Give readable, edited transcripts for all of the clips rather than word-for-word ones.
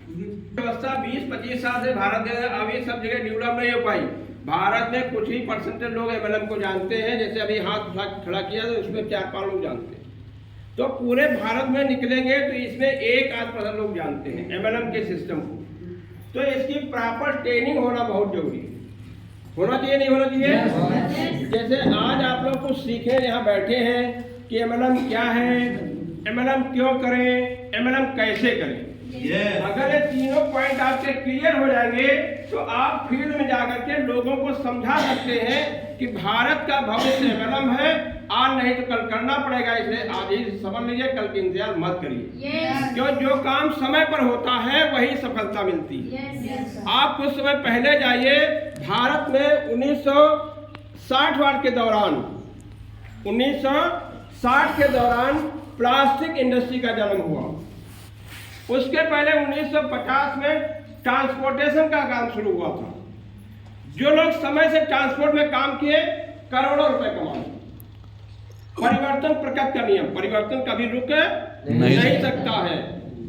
व्यवस्था 20-25 साल से भारत अभी सब जगह डेवलप नहीं हो पाई। भारत में कुछ ही परसेंटेज लोग एमएलएम को जानते हैं, जैसे अभी हाथ खड़ा किया तो उसमें 4-5 लोग जानते हैं। तो पूरे भारत में निकलेंगे तो इसमें 1-8% लोग जानते हैं एमएलएम के सिस्टम को। तो इसकी प्रॉपर ट्रेनिंग होना बहुत जरूरी है। होना चाहिए, नहीं होना चाहिए? जैसे आज आप लोग कुछ सीखे यहाँ बैठे हैं कि एमएलएम क्या है, एमएलएम क्यों करें, एमएलएम कैसे करें। अगर ये तीनों पॉइंट आपके क्लियर हो जाएंगे तो आप फील्ड में जाकर के लोगों को समझा सकते हैं कि भारत का भविष्य एमएलएम है। आज नहीं तो कल करना पड़ेगा, इसलिए आज ही समझ लीजिए, कल की इंतजार मत करिए। क्यों? जो काम समय पर होता है वही सफलता मिलती है। आप कुछ समय पहले जाइए, भारत में 1960 के दौरान 1960 के दौरान प्लास्टिक इंडस्ट्री का जन्म हुआ। उसके पहले 1950 में ट्रांसपोर्टेशन का काम शुरू हुआ था। जो लोग समय से ट्रांसपोर्ट में काम किए करोड़ों रुपए कमाए। परिवर्तन प्रकृति का नियम, परिवर्तन कभी रुक नहीं सकता है।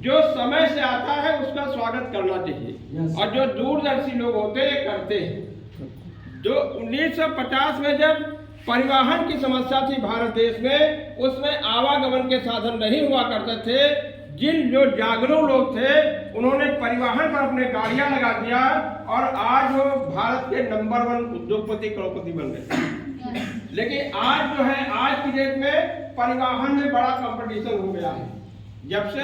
जो समय से आता है उसका स्वागत करना चाहिए, और जो दूरदर्शी लोग होते हैं करते हैं। जो 1950 में जब परिवहन की समस्या थी भारत देश में, उसमें आवागमन के साधन नहीं हुआ करते थे। जो जागरूक लोग थे उन्होंने परिवहन पर अपने गाड़ियां लगा दिया, और आज वो भारत के नंबर 1 उद्योगपति करोड़पति बन गए। लेकिन आज जो है, आज की डेट में परिवहन में बड़ा कंपटीशन हो गया है। जब से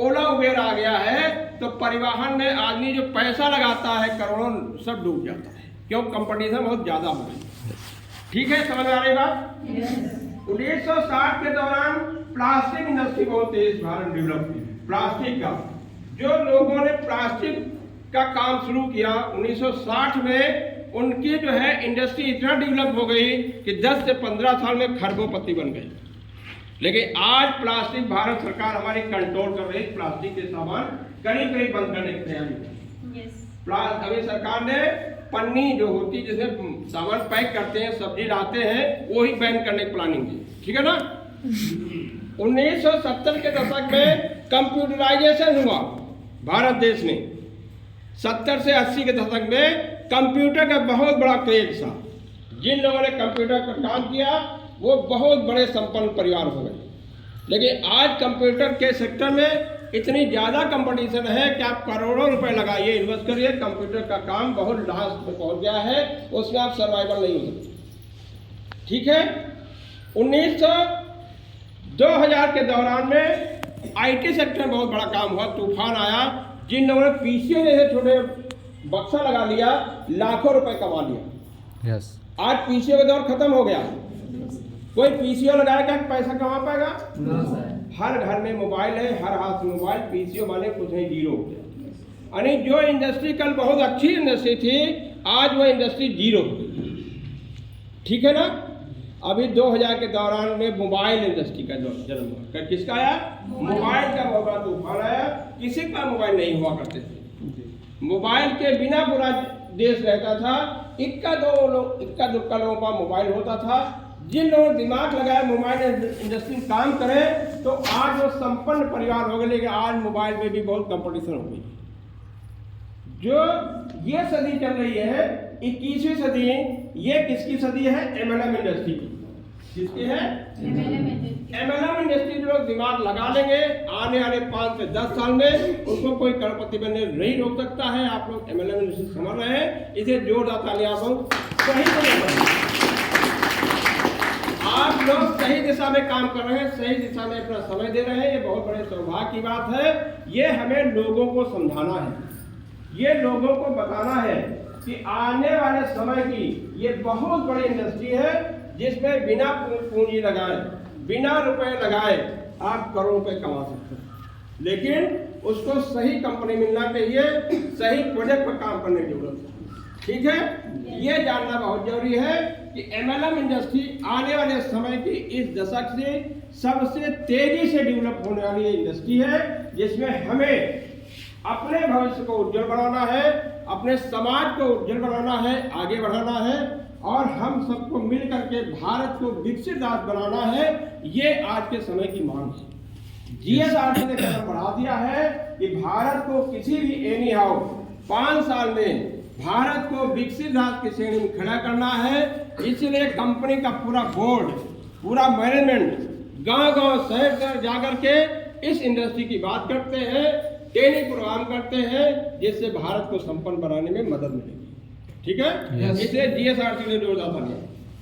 ओला उबेर आ गया है तो परिवहन में आदमी जो पैसा लगाता है करोड़ों, सब डूब जाता है। क्यों? कंपटीशन बहुत ज्यादा हो गई। ठीक है, समझ आ रही बात? 1960 के दौरान प्लास्टिक इंडस्ट्री बहुत तेज भारत डेवलप हुई। प्लास्टिक का जो लोगों ने प्लास्टिक का काम शुरू किया 1960 में, उनकी जो है इंडस्ट्री इतना डेवलप हो गई कि 10 से 15 साल में खरबोपति बन गई। लेकिन आज प्लास्टिक भारत सरकार हमारी कंट्रोल कर रही है। प्लास्टिक के सामान करीब बंद करने की तैयारी। अभी सरकार ने पन्नी जो होती है जिसमें सामान पैक करते हैं, सब्जी लाते हैं, वो ही बैन करने की प्लानिंग है। ठीक है ना? 1970 के दशक में कंप्यूटराइजेशन हुआ भारत देश में। 70 से 80 के दशक में कंप्यूटर का बहुत बड़ा क्रेज था। जिन लोगों ने कंप्यूटर पर काम किया वो बहुत बड़े संपन्न परिवार हो गए। लेकिन आज कंप्यूटर के सेक्टर में इतनी ज़्यादा कंपटीशन है कि आप करोड़ों रुपए लगाइए, इन्वेस्ट करिए, कंप्यूटर का काम बहुत लास्ट में पहुंच गया है, उसमें आप सर्वाइवल नहीं हो सकते। ठीक है? 2000 के दौरान में आईटी सेक्टर में बहुत बड़ा काम हुआ, तूफान आया। जिन लोगों ने पीसीओ जैसे छोटे बक्सा लगा लिया, लाखों रुपए कमा लिया। आज पीसीओ का दौर खत्म हो गया। कोई पीसीओ लगाएगा पैसा कमा पाएगा? हर घर में मोबाइल है, हर हाथ में मोबाइल। पीसीओ वाले कुछ नहीं, जीरो हो गया। यानी जो इंडस्ट्री कल बहुत अच्छी इंडस्ट्री थी, आज वो इंडस्ट्री जीरो हो गई। ठीक है ना? अभी 2000 के दौरान में मोबाइल इंडस्ट्री का जन्म हुआ। किसका आया? मोबाइल का बहुत बड़ा तूफान आया। किसी का मोबाइल नहीं हुआ करते थे। मोबाइल के बिना पूरा देश रहता था। इक्का दुक्का लोगों का मोबाइल होता था। जिन लोगों ने दिमाग लगाया मोबाइल इंडस्ट्री में काम करें तो आज वो संपन्न परिवार हो गए। लेकिन आज मोबाइल में भी बहुत कंपटीशन हो गई। जो ये सदी चल रही है 21वीं सदी, ये किसकी सदी है? एमएलएम इंडस्ट्री की। किसकी है? MLM industry. जो लोग दिमाग लगा लेंगे आने वाले 5 से 10 साल में उसको कोई करोड़पति बनने नहीं रोक सकता है। आप लोग एमएलएम इंडस्ट्री समझ रहे हैं, इसे जोरदार तालियां आप लोग सही आप लोग सही दिशा में काम कर रहे हैं, सही दिशा में अपना समय दे रहे हैं। ये बहुत बड़े सौभाग्य की बात है। ये हमें लोगों को समझाना है, ये लोगों को बताना है कि आने वाले समय की ये बहुत बड़ी इंडस्ट्री है जिसमें बिना पूंजी लगाए, बिना रुपए लगाए आप करोड़ों रुपए कमा सकते हैं। लेकिन उसको सही कंपनी मिलना चाहिए, सही प्रोजेक्ट पर काम करने की जरूरत है। ठीक है? ये जानना बहुत जरूरी है कि एमएलएम इंडस्ट्री आने वाले समय की इस दशक से सबसे तेजी से डेवलप होने वाली इंडस्ट्री है, जिसमें हमें अपने भविष्य को उज्जवल बनाना है, अपने समाज को उज्जवल बनाना है, आगे बढ़ाना है, और हम सबको मिल करके भारत को विकसित राष्ट्र बनाना है। ये आज के समय की मांग है। जीएसआरसी ने कदम बढ़ा दिया है कि भारत को किसी भी एनी हाउ 5 साल में भारत को विकसित राज्य की श्रेणी में खड़ा करना है। इसलिए कंपनी का पूरा बोर्ड, पूरा मैनेजमेंट गांव-गांव, शहर-शहर जाकर के इस इंडस्ट्री की बात करते हैं, ट्रेनिंग प्रोग्राम करते हैं, जिससे भारत को संपन्न बनाने में मदद मिलेगी। ठीक है, इसलिए जीएसआरसी ने जोरदार दिया।